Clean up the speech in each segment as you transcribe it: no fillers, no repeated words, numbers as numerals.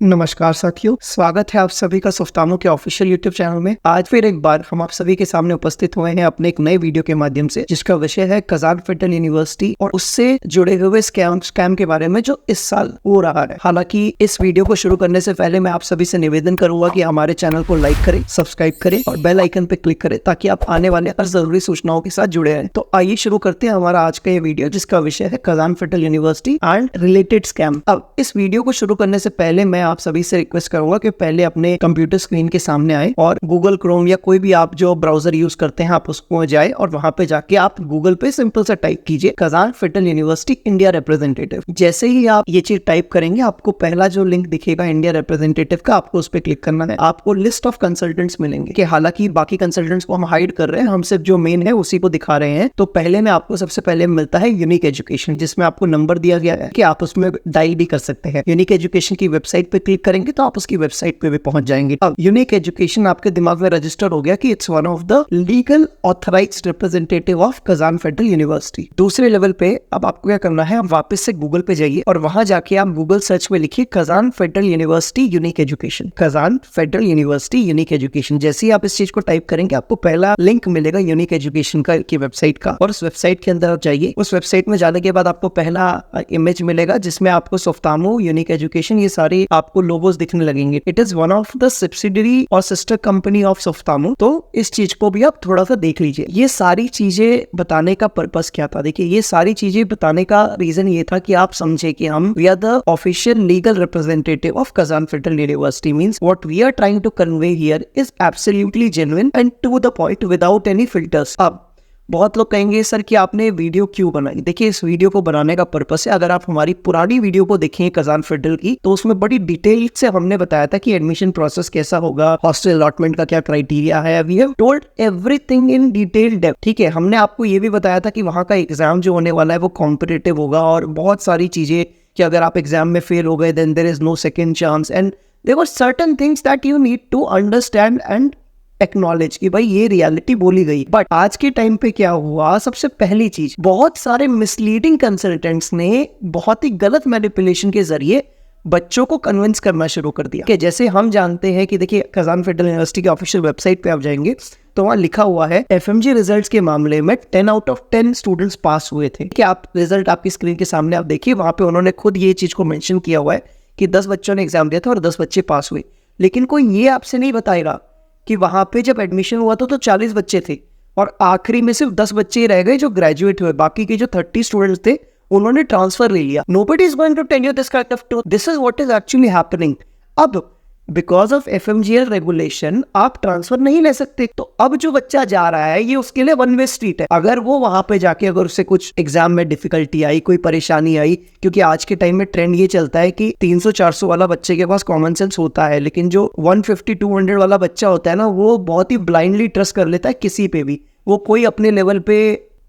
नमस्कार साथियों, स्वागत है आप सभी का सुफ्तानो के ऑफिशियल यूट्यूब चैनल में। आज फिर एक बार हम आप सभी के सामने उपस्थित हुए हैं अपने एक नए वीडियो के माध्यम से, जिसका विषय है कजान फेडरल यूनिवर्सिटी और उससे जुड़े हुए स्कैम के बारे में जो इस साल हो रहा है। हालांकि इस वीडियो को शुरू करने से पहले मैं आप सभी से निवेदन करूंगा कि हमारे चैनल को लाइक करें, सब्सक्राइब करें और बेल आइकन पे क्लिक करें ताकि आप आने वाले हर जरूरी सूचनाओं के साथ जुड़े रहें। तो आइए शुरू करते हैं हमारा आज का ये वीडियो, जिसका विषय है Kazan Federal university and related scam. अब इस वीडियो को शुरू करने से पहले मैं आप सभी से रिक्वेस्ट करूंगा कि पहले अपने कंप्यूटर स्क्रीन के सामने आए और गूगल क्रोम या कोई भी आप जो ब्राउजर यूज करते हैं आप उसको जाए और वहां पे जाके आप गूगल पे सिंपल सा टाइप कीजिए Kazan Federal university India representative. जैसे ही आप ये चीज टाइप करेंगे आपको पहला जो लिंक दिखेगा इंडिया रिप्रेजेंटेटिव का, आपको उस पर क्लिक करना है। आपको लिस्ट ऑफ कंसल्टेंट्स मिलेंगे कि हालांकि बाकी कंसल्टेंट्स को हम हाइड कर रहे हैं, हम सिर्फ जो मेन है उसी को दिखा रहे हैं। तो पहले में आपको सबसे पहले मिलता है यूनिक एजुकेशन, जिसमें आपको नंबर दिया गया है कि आप उसमें डायल भी कर सकते हैं। यूनिक एजुकेशन की वेबसाइट पे क्लिक करेंगे तो आप उसकी वेबसाइट पे भी पहुंच जाएंगे। अब यूनिक एजुकेशन आपके दिमाग में रजिस्टर हो गया कि it's one of the legal authorised representative of Kazan Federal university. दूसरे लेवल पे अब आपको क्या करना है, आप वापस से गूगल पे जाइए और वहां जाके आप गूगल सर्च में लिखिए Kazan Federal university unique education, Kazan Federal university unique education. जैसे ही आप इस चीज को टाइप करेंगे आपको पहला लिंक मिलेगा यूनिक एजुकेशन का की वेबसाइट का, और उस वेबसाइट के अंदर आप जाइए। उस वेबसाइट में जाने के बाद आपको पहला इमेज मिलेगा जिसमें आपको सुफ्तानो, यूनिक एजुकेशन, ये सारे आपको लोगोस दिखने लगेंगे। It is one of the subsidiary और सिस्टर कंपनी ऑफ सुफ्तानो। तो इस चीज को भी आप थोड़ा सा देख लीजिए। ये सारी चीजें बताने का पर्पस क्या था? देखिए, ये सारी चीजें बताने का रीजन ये था कि आप समझे कि हम we are the official legal representative of Kazan Federal University. Means what we are trying to convey here is absolutely genuine and to the point without any filters. अब बहुत लोग कहेंगे सर कि आपने वीडियो क्यों बनाई? देखिए, इस वीडियो को बनाने का पर्पस है, अगर आप हमारी पुरानी वीडियो को देखें कजान फेडरल की, तो उसमें बड़ी डिटेल से हमने बताया था कि एडमिशन प्रोसेस कैसा होगा, हॉस्टल अलॉटमेंट का क्या क्राइटेरिया है। We have told everything in detail depth. ठीक है, हमने आपको ये भी बताया था कि वहां का एग्जाम जो होने वाला है वो कॉम्पिटिटिव होगा और बहुत सारी चीजें कि अगर आप एग्जाम में फेल हो गए then there is no second chance, and there were certain things that you need to understand and acknowledge कि भाई ये रियलिटी बोली गई। बट आज के टाइम पे क्या हुआ, सबसे पहली चीज, बहुत सारे मिसलीडिंग कंसल्टेंट्स ने बहुत ही गलत मैनिपुलेशन के जरिए बच्चों को कन्विंस करना शुरू कर दिया। कि जैसे हम जानते हैं कि देखिए कजान फेडरल यूनिवर्सिटी की ऑफिशियल वेबसाइट पे आप जाएंगे तो वहाँ लिखा हुआ है FMG रिजल्ट्स के मामले में 10 आउट ऑफ 10 स्टूडेंट्स पास हुए थे। कि आप रिजल्ट आपकी स्क्रीन के सामने आप देखिए, वहां पे उन्होंने खुद ये चीज को मेंशन किया हुआ है कि 10 बच्चों ने एग्जाम दिया था और 10 बच्चे पास हुए। लेकिन कोई ये आपसे नहीं बताएगा कि वहां पे जब एडमिशन हुआ था तो 40 बच्चे थे और आखिरी में सिर्फ 10 बच्चे ही रह गए जो ग्रेजुएट हुए। बाकी के जो 30 स्टूडेंट्स थे उन्होंने ट्रांसफर ले लिया। Nobody is going to tell you this kind of truth. This is what is actually happening. अब बिकॉज ऑफ FMGL रेगुलेशन आप ट्रांसफर नहीं ले सकते। तो अब जो बच्चा जा रहा है ये उसके लिए वन वे स्ट्रीट है। अगर वो वहां पे जाके अगर उससे कुछ एग्जाम में डिफिकल्टी आई, कोई परेशानी आई, क्योंकि आज के टाइम में ट्रेंड ये चलता है कि 300-400 वाला बच्चे के पास कॉमन सेंस होता है, लेकिन जो 150-200 वाला बच्चा होता है ना, वो बहुत ही ब्लाइंडली ट्रस्ट कर लेता है किसी पे भी। वो कोई अपने लेवल पे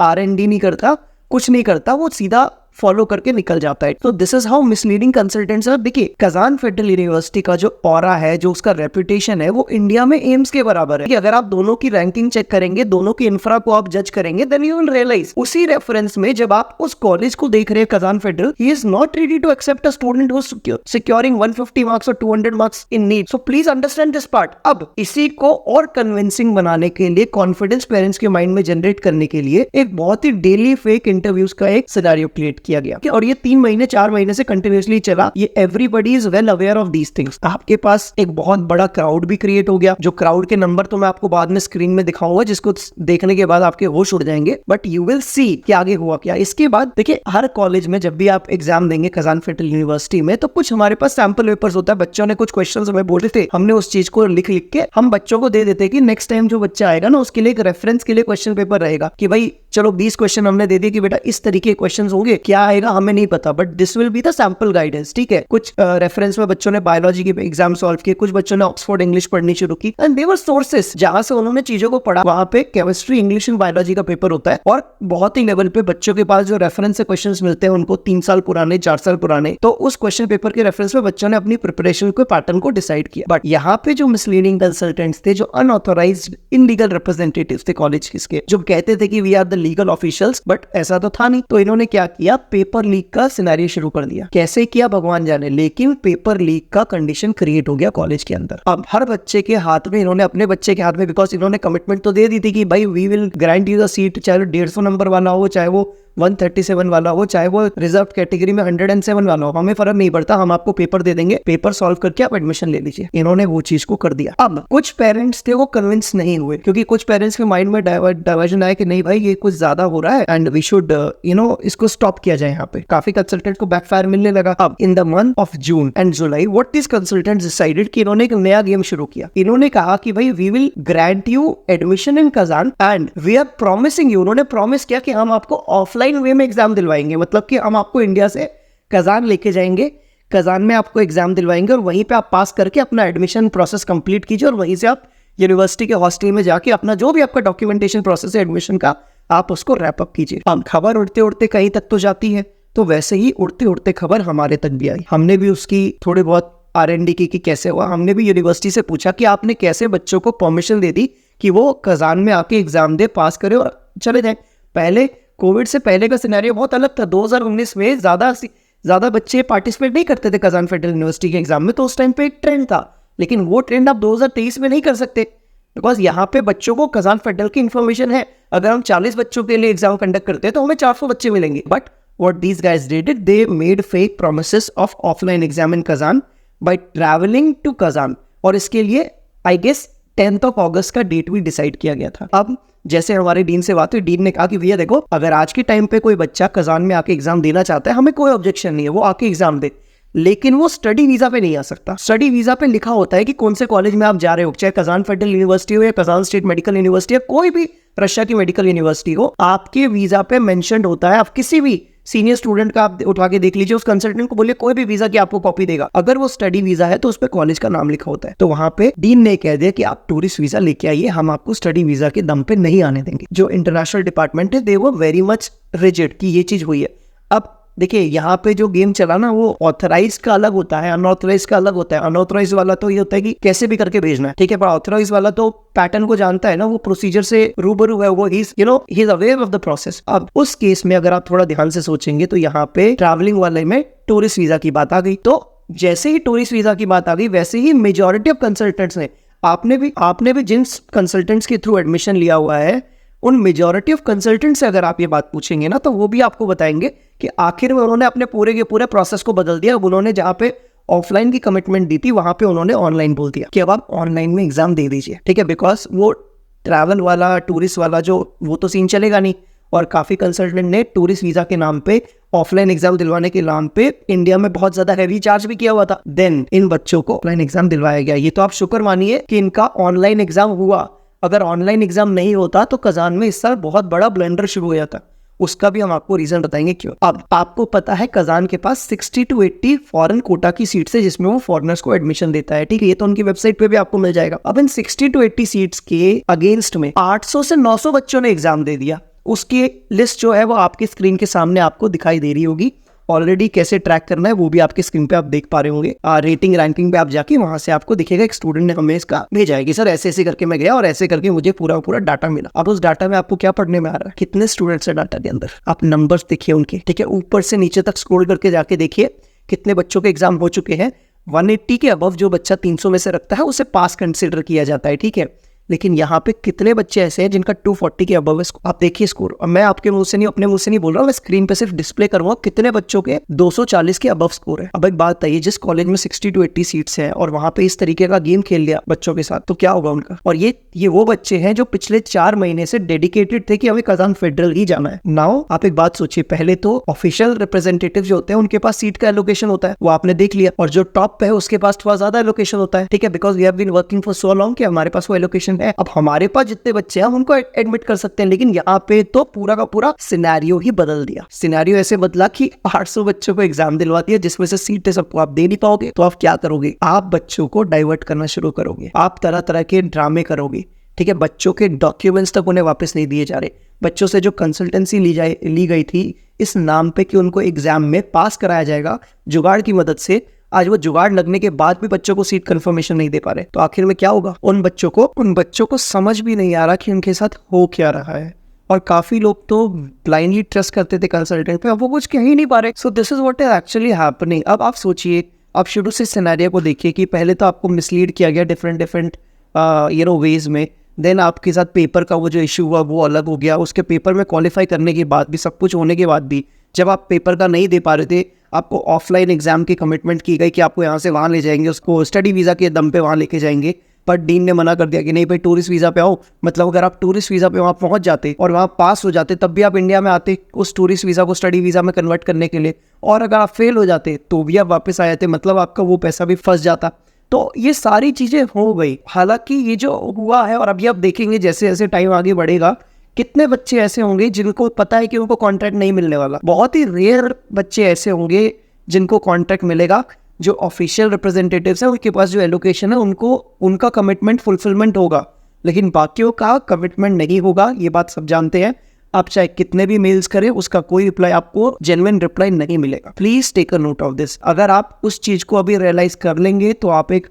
R&D नहीं करता, कुछ नहीं करता, वो सीधा फॉलो करके निकल जाता है। तो this is how misleading consultants are. देखिए, कजान फेडरल यूनिवर्सिटी का जो ऑरा है, जो उसका रेपुटेशन है, वो इंडिया में एम्स के बराबर है। कि अगर आप दोनों की रैंकिंग चेक करेंगे, दोनों की इंफ्रा को आप जज करेंगे, देन यू विल रियलाइज उसी रेफरेंस में जब आप उस कॉलेज को देख रहे हैं Kazan Federal, he is not ready to accept a student who is securing 150 marks और 200 marks in NEET. So please understand this part. अब इसी को और कन्विंसिंग बनाने के लिए, कॉन्फिडेंस पेरेंट्स के माइंड में जनरेट करने के लिए एक बहुत ही डेली फेक इंटरव्यूज का एक सिनेरियो क्रिएट किया गया। और ये 3-4 महीने से कंटिन्यूअसली चला। ये everybody is well aware of these things. आपके पास एक बहुत बड़ा क्राउड भी क्रिएट हो गया, जो क्राउड के नंबर तो मैं आपको बाद में स्क्रीन में दिखाऊंगा, जिसको देखने के बाद आपके होश उड़ जाएंगे। बट यू विल सी कि आगे हुआ क्या। इसके बाद देखिए, हर कॉलेज में जब भी आप एग्जाम देंगे कजान फेडरल यूनिवर्सिटी में, तो कुछ हमारे पास सैंपल पेपर्स होता है। बच्चों ने कुछ क्वेश्चन हमें बोले थे, हमने उस चीज को लिख के हम बच्चों को दे देते कि नेक्स्ट टाइम जो बच्चा आएगा ना, उसके लिए एक रेफरेंस के लिए क्वेश्चन पेपर रहेगा कि भाई चलो 20 क्वेश्चन हमने दे दिए कि बेटा इस तरीके के क्वेश्चंस होंगे, क्या आएगा हमें नहीं पता, but this will be the sample guidance. ठीक है, कुछ रेफरेंस में बच्चों ने बायोलॉजी के एग्जाम सॉल्व किए, कुछ बच्चों ने ऑक्सफोर्ड इंग्लिश पढ़नी शुरू की, एंड देवर सोर्सेस जहां से उन्होंने चीजों को पढ़ा। वहां पे केमिस्ट्री, इंग्लिश एंड बायोलॉजी का पेपर होता है और बहुत ही लेवल पे बच्चों के पास जो रेफरेंस से क्वेश्चंस मिलते हैं उनको 3 साल पुराने, 4 साल पुराने, तो उस क्वेश्चन पेपर के रेफरेंस में बच्चों ने अपनी प्रिपरेशन के पैटर्न को डिसाइड किया। बट यहाँ पे जो मिसलीडिंग कंसल्टेंट्स थे, जो अनऑथोराइज्ड इनलीगल रिप्रेजेंटेटिव्स थे कॉलेज के, जो कहते थे कि we are the legal officials, but ऐसा तो था नहीं। तो इन्होंने क्या किया, पेपर लीक का सिनेरियो शुरू कर दिया। कैसे किया भगवान जाने, लेकिन पेपर लीक का कंडीशन क्रिएट हो गया कॉलेज के अंदर। अब हर बच्चे के हाथ में, इन्होंने अपने बच्चे के हाथ में, बिकॉज इन्होंने कमिटमेंट तो दे दी थी कि भाई we will grant you the seat, चाहे वो 150 नंबर वाला हो, चाहे वो 137 वाला हो, चाहे वो रिजर्व कैटेगरी में 107 वाला हो, हमें फर्क नहीं पड़ता, हम आपको पेपर दे देंगे, पेपर सॉल्व करके आप एडमिशन ले लीजिए। इन्होंने वो चीज को कर दिया। अब कुछ पेरेंट्स थे वो कन्विंस नहीं हुए, क्योंकि कुछ पेरेंट्स के माइंड में डाइवर्जन आया कि नहीं भाई ये कुछ ज्यादा हो रहा है एंड वी शुड इसको स्टॉप किया जाए। यहाँ पे काफी कंसल्टेंट को बैकफायर मिलने लगा। अब in the month of June and July what this consultants decided कि इन्होंने एक नया गेम शुरू किया। इन्होंने कहा कि भाई we will grant you admission in Kazan and we are promising you, उन्होंने प्रॉमिस किया कि हम आपको ऑफलाइन वे में एग्जाम दिलवाएंगे, मतलब कि हम आपको इंडिया से कजान लेके जाएंगे, कजान में आपको एग्जाम दिलवाएंगे और वहीं पे आप पास करके अपना एडमिशन प्रोसेस कंप्लीट कीजिए और वहीं से आप यूनिवर्सिटी के हॉस्टल में जाके अपना जो भी आपका डॉक्यूमेंटेशन प्रोसेस है एडमिशन का, आप उसको रैप अप कीजिए। अब खबर उड़ते उड़ते कहीं तक तो जाती है, तो वैसे ही उड़ते उड़ते खबर हमारे तक भी आई। हमने भी उसकी थोड़ी बहुत R&D की कि कैसे हुआ। हमने भी यूनिवर्सिटी से पूछा कि आपने कैसे बच्चों को परमिशन दे दी कि वो कजान में आके एग्जाम दे, पास करे और चले जाए। पहले कोविड से पहले का सिनेरियो बहुत अलग था। 2019 में ज्यादा बच्चे पार्टिसिपेट नहीं करते थे कजान फेडरल यूनिवर्सिटी के एग्जाम में, तो उस टाइम पे एक ट्रेंड था, लेकिन वो ट्रेंड आप 2023 में नहीं कर सकते, बिकॉज यहाँ पे बच्चों को कजान फेडरल की इन्फॉर्मेशन है। अगर हम 40 बच्चों के लिए एग्जाम कंडक्ट करते हैं तो हमें 400 बच्चे मिलेंगे। But what these guys did it, they made fake promises of offline exam in Kazan by travelling to Kazan, और इसके लिए आई गेस 10 अगस्त का डेट भी डिसाइड किया गया था। अब जैसे हमारे डीन से बात हुई, डीन ने कहा कि भैया देखो, अगर आज के टाइम पे कोई बच्चा कजान में आके एग्जाम देना चाहता है, हमें कोई ऑब्जेक्शन नहीं है, वो आके एग्जाम दे, लेकिन वो स्टडी वीजा पे नहीं आ सकता। स्टडी वीजा पे लिखा होता है कि कौन से कॉलेज में आप जा रहे हो, चाहे कजान फेडरल यूनिवर्सिटी हो या कजान स्टेट मेडिकल यूनिवर्सिटी या कोई भी रशिया की मेडिकल यूनिवर्सिटी हो, आपके वीजा पे मेंशन्ड होता है। आप किसी भी सीनियर स्टूडेंट का आप उठा के देख लीजिए, उस कंसल्टेंट को बोलिए कोई भी वीजा की आपको कॉपी देगा, अगर वो स्टडी वीजा है तो उस पे कॉलेज का नाम लिखा होता है। तो वहां पे डीन ने कह दिया कि आप टूरिस्ट वीजा लेके आइए, हम आपको स्टडी वीजा के दम पे नहीं आने देंगे। जो इंटरनेशनल डिपार्टमेंट है, दे वर वेरी मच रिजिड कि ये चीज हुई है। अब देखिए यहाँ पे जो गेम चला ना, वो ऑथराइज का अलग होता है, अनऑथराइज का अलग होता है। अनऑथराइज वाला तो ये होता है कि कैसे भी करके भेजना है, ठीक है, पर ऑथराइज वाला तो पैटर्न को जानता है ना, वो प्रोसीजर से रूबरू है, वो he is aware of the process. अब उस केस में अगर आप थोड़ा ध्यान से सोचेंगे तो यहाँ पे ट्रैवलिंग वाले में टूरिस्ट वीजा की बात आ गई। तो जैसे ही टूरिस्ट वीजा की बात आ गई, वैसे ही मेजॉरिटी ऑफ कंसल्टेंट्स ने, आपने भी जिन कंसल्टेंट्स के थ्रू एडमिशन लिया हुआ है, उन मेजॉरिटी ऑफ कंसल्टेंट से अगर आप ये बात पूछेंगे ना, तो वो भी आपको बताएंगे कि आखिर में उन्होंने अपने पूरे के पूरे प्रोसेस को बदल दिया। अब उन्होंने जहाँ पे ऑफलाइन की कमिटमेंट दी थी, वहां पे उन्होंने ऑनलाइन बोल दिया कि अब आप ऑनलाइन में एग्जाम दे दीजिए, ठीक है, बिकॉज वो ट्रैवल वाला, टूरिस्ट वाला जो वो तो सीन चलेगा नहीं। और काफी कंसल्टेंट ने टूरिस्ट वीजा के नाम पे, ऑफलाइन एग्जाम दिलवाने के नाम पे इंडिया में बहुत ज्यादा हैवी चार्ज भी किया हुआ था। देन इन बच्चों को ऑफलाइन एग्जाम दिलवाया गया। ये तो आप शुक्र मानिए कि इनका ऑनलाइन एग्जाम हुआ। अगर ऑनलाइन एग्जाम नहीं होता तो कजान में इस साल बहुत बड़ा ब्लंडर शुरू हो जाता। उसका भी हम आपको रीजन बताएंगे क्यों। अब आपको पता है कजान के पास 60 to 80 फॉरेन कोटा की सीट्स है, जिसमें वो फॉरेनर्स को एडमिशन देता है, ठीक है, ये तो उनकी वेबसाइट पे भी आपको मिल जाएगा। अब इन 60 to 80 सीट्स के अगेंस्ट में 800 से 900 बच्चों ने एग्जाम दे दिया। उसकी लिस्ट जो है वो आपकी स्क्रीन के सामने आपको दिखाई दे रही होगी। ऑलरेडी कैसे ट्रैक करना है वो भी आपके स्क्रीन पे आप देख पा रहे होंगे। रेटिंग रैंकिंग पे आप जाके वहां से आपको दिखेगा, एक स्टूडेंट ने हमें इसका भेजा है कि सर ऐसे ऐसे करके मैं गया और ऐसे करके मुझे पूरा डाटा मिला। अब उस डाटा में आपको क्या पढ़ने में आ रहा है, कितने स्टूडेंट्स है डाटा के अंदर, आप नंबर्स देखिए उनके, ठीक है, ऊपर से नीचे तक स्क्रॉल करके जाके देखिए कितने बच्चों के एग्जाम हो चुके हैं। 180 के अबव जो बच्चा 300 में से रखता है उसे पास कंसिडर किया जाता है, ठीक है, लेकिन यहाँ पे कितने बच्चे ऐसे हैं जिनका 240 के अबव है। आप देखिए स्कोर, और मैं आपके मुंह से नहीं, अपने मुंह से नहीं बोल रहा हूँ, मैं स्क्रीन पे सिर्फ डिस्प्ले करूंगा कितने बच्चों के 240 के अबव स्कोर है। अब एक बात बताइए, जिस कॉलेज में 60 to 80 सीट्स हैं और वहां पे इस तरीके का गेम खेल लिया बच्चों के साथ, तो क्या होगा उनका। और ये वो बच्चे हैं जो पिछले 4 महीने से डेडिकेटेड थे कि हमें कजान फेडरल ही जाना है। नाउ आप एक बात सोचिए, पहले तो ऑफिशियल रिप्रेजेंटेटिव जो होते हैं उनके पास सीट का एलोकेशन होता है, वो आपने देख लिया, और जो टॉप पे है उसके पास थोड़ा ज्यादा एलोकेशन होता है, ठीक है, because we have been working for so long कि हमारे पास वो एलोकेशन है। अब हमारे जितने बच्चे हैं हम उनको एडमिट कर सकते हैं, लेकिन यहाँ पे तो पूरा का पूरा सिनेरियो ही बदल दिया। सिनेरियो ऐसे बदला कि 800 बच्चों को एग्जाम दिलवा दिया, जिसमें से सीटें सबको आप दे नहीं पाओगे, तो आप क्या करोगे, आप बच्चों को डाइवर्ट करना शुरू करोगे, आप तरह तरह के ड्रामे करोगे, ठीक है, बच्चों के डॉक्यूमेंट्स तक उन्हें वापस नहीं दिए जा रहे, बच्चों से जो कंसल्टेंसी ली गई थी इस नाम पे कि उनको एग्जाम में पास कराया जाएगा जुगाड़ की मदद से, आज वो जुगाड़ लगने के बाद भी बच्चों को सीट कंफर्मेशन नहीं दे पा रहे। तो आखिर में क्या होगा, उन बच्चों को समझ भी नहीं आ रहा कि उनके साथ हो क्या रहा है। और काफ़ी लोग तो ब्लाइंडली ट्रस्ट करते थे कंसल्टेंट पे, अब वो कुछ कह ही नहीं पा रहे। So this is what is actually happening. अब आप सोचिए, आप शुरू से सिनेरियो को देखिए कि पहले तो आपको मिसलीड किया गया डिफरेंट वेज में, देन आपके साथ पेपर का वो जो इशू हुआ वो अलग हो गया। उसके पेपर में क्वालिफाई करने के बाद भी, सब कुछ होने के बाद भी, जब आप पेपर का नहीं दे पा रहे थे, आपको ऑफलाइन एग्जाम की कमिटमेंट की गई कि आपको यहाँ से वहाँ ले जाएंगे, उसको स्टडी वीज़ा के दम पे वहाँ लेके जाएंगे, पर डीन ने मना कर दिया कि नहीं भाई, टूरिस्ट वीज़ा पे आओ। मतलब अगर आप टूरिस्ट वीज़ा पे वहाँ पहुँच जाते और वहाँ पास हो जाते, तब भी आप इंडिया में आते उस टूरिस्ट वीज़ा को स्टडी वीज़ा में कन्वर्ट करने के लिए, और अगर आप फेल हो जाते तो भी आप वापस आ जाते, मतलब आपका वो पैसा भी फंस जाता। तो ये सारी चीज़ें हो गई। हालांकि ये जो हुआ है, और अभी आप देखेंगे जैसे जैसे टाइम आगे बढ़ेगा, कितने बच्चे ऐसे होंगे जिनको पता है कि उनको कॉन्ट्रैक्ट नहीं मिलने वाला। बहुत ही रेयर बच्चे ऐसे होंगे जिनको कॉन्ट्रैक्ट मिलेगा। जो ऑफिशियल रिप्रेजेंटेटिव्स हैं उनके पास जो एलोकेशन है, उनको उनका कमिटमेंट फुलफिलमेंट होगा, लेकिन बाकियों का कमिटमेंट नहीं होगा। ये बात सब जानते हैं। आप चाहे कितने भी मेल्स करें, उसका कोई रिप्लाई, आपको जेन्युइन रिप्लाई नहीं मिलेगा। Please take a note of this. अगर आप उस चीज को अभी रियलाइज कर लेंगे तो आप एक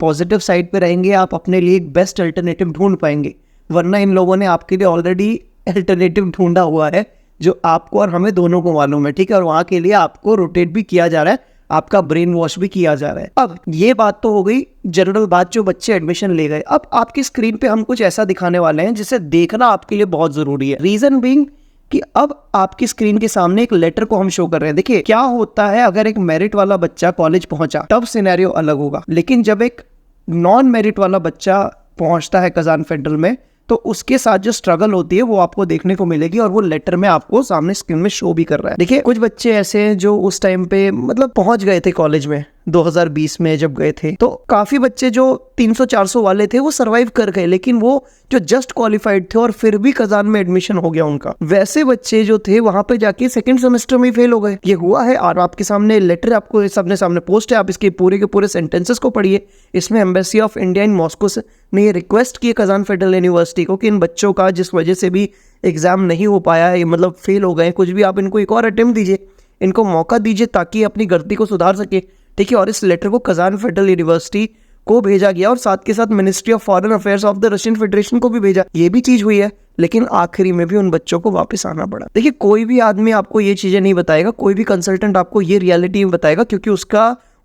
पॉजिटिव साइड पे रहेंगे, आप अपने लिए एक बेस्ट अल्टरनेटिव ढूंढ पाएंगे। वरना इन लोगों ने आपके लिए ऑलरेडी अल्टरनेटिव ढूंढा हुआ है, जो आपको और हमें दोनों को मालूम है, ठीक है। और वहां के लिए आपको रोटेट भी किया जा रहा है, आपका ब्रेन वॉश भी किया जा रहा है। अब ये बात तो हो गई जनरल बात, जो बच्चे एडमिशन ले गए। अब आपकी स्क्रीन पे हम कुछ ऐसा दिखाने वाले हैं जिसे देखना आपके लिए बहुत जरूरी है। रीजन बीइंग कि अब आपकी स्क्रीन के सामने एक लेटर को हम शो कर रहे हैं। देखिए क्या होता है, अगर एक मेरिट वाला बच्चा कॉलेज पहुंचा तब सिनेरियो अलग होगा, लेकिन जब एक नॉन मेरिट वाला बच्चा पहुंचता है कजान फेडरल में, तो उसके साथ जो स्ट्रगल होती है वो आपको देखने को मिलेगी, और वो लेटर में आपको सामने स्क्रीन में शो भी कर रहा है। देखिए कुछ बच्चे ऐसे हैं जो उस टाइम पे मतलब पहुंच गए थे कॉलेज में 2020 में जब गए थे, तो काफी बच्चे जो 300-400 वाले थे वो सरवाइव कर गए, लेकिन वो जो जस्ट क्वालिफाइड थे और फिर भी कजान में एडमिशन हो गया उनका, वैसे बच्चे जो थे वहां पे जाके सेकंड सेमेस्टर में फेल हो गए। ये हुआ है, और आपके सामने लेटर आपको सामने पोस्ट है, आप इसके पूरे के पूरे सेंटेंसेस को पढ़िए। इसमें embassy of India in Moscow ने ये रिक्वेस्ट की कजान फेडरल यूनिवर्सिटी को कि इन बच्चों का जिस वजह से भी एग्जाम नहीं हो पाया है, मतलब फेल हो गए कुछ भी, आप इनको एक और अटेम्प्ट दीजिए, इनको मौका दीजिए ताकि अपनी गलती को सुधार सके, ठीक है। और इस लेटर को कजान फेडरल यूनिवर्सिटी को भेजा गया, और साथ के साथ ministry of foreign affairs of the Russian federation को भी भेजा। ये भी चीज हुई है, लेकिन आखिरी में भी उन बच्चों को वापस आना पड़ा। देखिए कोई भी आदमी आपको ये चीजें नहीं बताएगा, कोई भी कंसल्टेंट आपको ये रियलिटी बताएगा, क्योंकि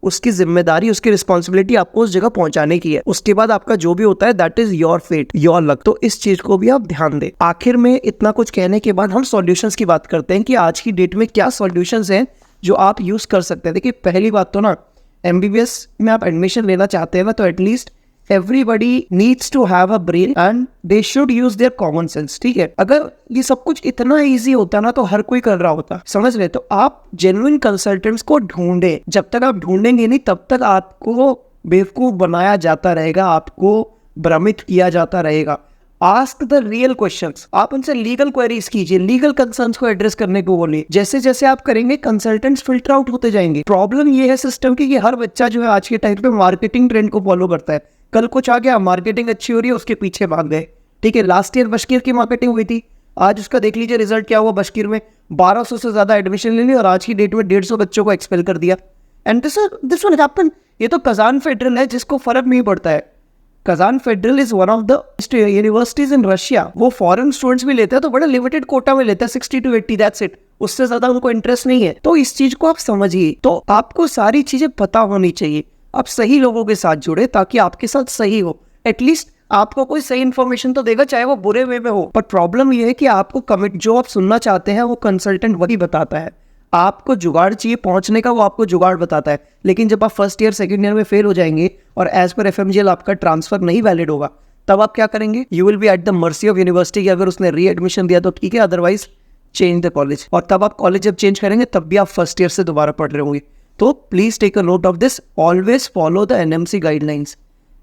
उसकी जिम्मेदारी, उसकी रिस्पॉन्सिबिलिटी आपको उस जगह पहुंचाने की है। उसके बाद आपका जो भी होता है that is your fate, your luck. तो इस चीज को भी आप ध्यान दें। आखिर में इतना कुछ कहने के बाद हम सॉल्यूशंस की बात करते हैं कि आज की डेट में क्या सॉल्यूशंस हैं जो आप यूज कर सकते हैं। देखिए पहली बात तो ना, एमबीबीएस में आप एडमिशन लेना चाहते हैं ना, तो at least everybody needs to have a brain and they should use their common sense, ठीक है। अगर ये सब कुछ इतना इजी होता ना तो हर कोई कर रहा होता, समझ रहे। तो आप जेन्युइन कंसल्टेंट्स को ढूंढे, जब तक आप ढूंढेंगे नहीं तब तक आपको बेवकूफ बनाया जाता रहेगा, आपको भ्रमित किया जाता रहेगा। आस्क द रियल क्वेश्चंस, आप उनसे लीगल क्वेरीज कीजिए, लीगल कंसर्न्स को एड्रेस करने को बोलिए। जैसे जैसे आप करेंगे कंसल्टेंट्स फिल्टर आउट होते जाएंगे। प्रॉब्लम ये है सिस्टम की कि हर बच्चा जो है आज के टाइम पे मार्केटिंग ट्रेंड को फॉलो करता है। कल कुछ आ गया, मार्केटिंग अच्छी हो रही है, उसके पीछे भाग गए, ठीक है। लास्ट ईयर बशकीर की मार्केटिंग हुई थी, आज उसका देख लीजिए रिजल्ट क्या हुआ। बशकीर में 1200 से ज्यादा एडमिशन ले ली और आज की डेट में 150 बच्चों को एक्सपेल कर दिया। And this will happen. ये तो कजान फेडरल है जिसको फर्क नहीं पड़ता है। Kazan federal is one of the universities in Russia. वो फॉरेन स्टूडेंट्स भी लेते हैं तो बड़े लिमिटेड कोटा में लेते हैं, 60 to 80, दैट्स इट। उससे ज्यादा उनको इंटरेस्ट नहीं है। तो इस चीज को आप समझिए। तो आपको सारी चीजें पता होनी चाहिए। आप सही लोगों के साथ जुड़े ताकि आपके साथ सही हो। एटलीस्ट आपको कोई सही इन्फॉर्मेशन तो देगा, चाहे वो बुरे वे में हो। पर प्रॉब्लम ये है कि आपको कमिट जो आप सुनना चाहते हैं वो कंसल्टेंट वही बताता है। आपको जुगाड़ चाहिए पहुंचने का, वो आपको जुगाड़ बताता है। लेकिन जब आप फर्स्ट ईयर सेकंड ईयर में फेल हो जाएंगे और एज पर एफएमजीएल आपका ट्रांसफर नहीं वैलिड होगा, तब आप क्या करेंगे? You will be at the mercy of university कि अगर उसने री एडमिशन दिया तो ठीक है, अदरवाइज चेंज द कॉलेज। और तब आप कॉलेज जब चेंज करेंगे तब भी आप फर्स्ट ईयर से दोबारा पढ़ रहे होंगे। तो please take a note of this. Always follow the NMC guidelines.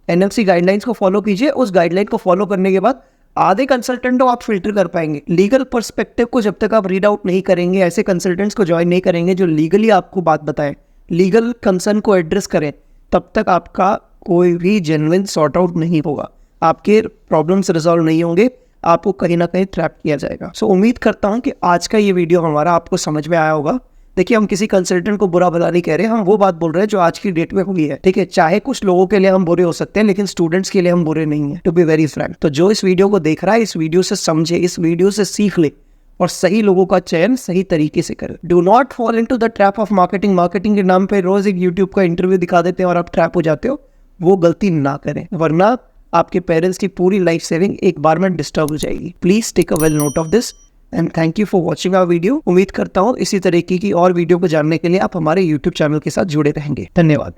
NMC guidelines को फॉलो कीजिए। उस गाइडलाइन को फॉलो करने के बाद आधे कंसल्टेंट को आप फिल्टर कर पाएंगे। लीगल पर्सपेक्टिव को जब तक आप रीड आउट नहीं करेंगे, ऐसे कंसल्टेंट्स को ज्वाइन नहीं करेंगे जो लीगली आपको बात बताएं, लीगल कंसर्न को एड्रेस करें, तब तक आपका कोई भी जेन्युइन सॉर्ट आउट नहीं होगा। आपके प्रॉब्लम्स रिजॉल्व नहीं होंगे, आपको कहीं ना कहीं ट्रैप किया जाएगा। सो उम्मीद करता हूं कि आज का ये वीडियो हमारा आपको समझ में आया होगा। देखिए, हम किसी कंसल्टेंट को बुरा भला नहीं कह रहे, हम वो बात बोल रहे हैं जो आज की डेट में हुई है, ठीक है। चाहे कुछ लोगों के लिए हम बुरे हो सकते हैं, लेकिन स्टूडेंट्स के लिए हम बुरे नहीं है, टू बी वेरी फ्रैंक। तो जो इस वीडियो को देख रहा है, इस वीडियो से समझे, इस वीडियो से सीख ले और सही लोगों का चयन सही तरीके से करे। Do not fall into the trap of marketing. Marketing के नाम पे रोज एक यूट्यूब का इंटरव्यू दिखा देते हैं और आप ट्रैप हो जाते हो। वो गलती ना करें, वरना आपके पेरेंट्स की पूरी लाइफ सेविंग एक बार में डिस्टर्ब हो जाएगी। Please take a well note of this and thank you for watching our video. उम्मीद करता हूँ इसी तरीके की और वीडियो को जानने के लिए आप हमारे यूट्यूब चैनल के साथ जुड़े रहेंगे। धन्यवाद।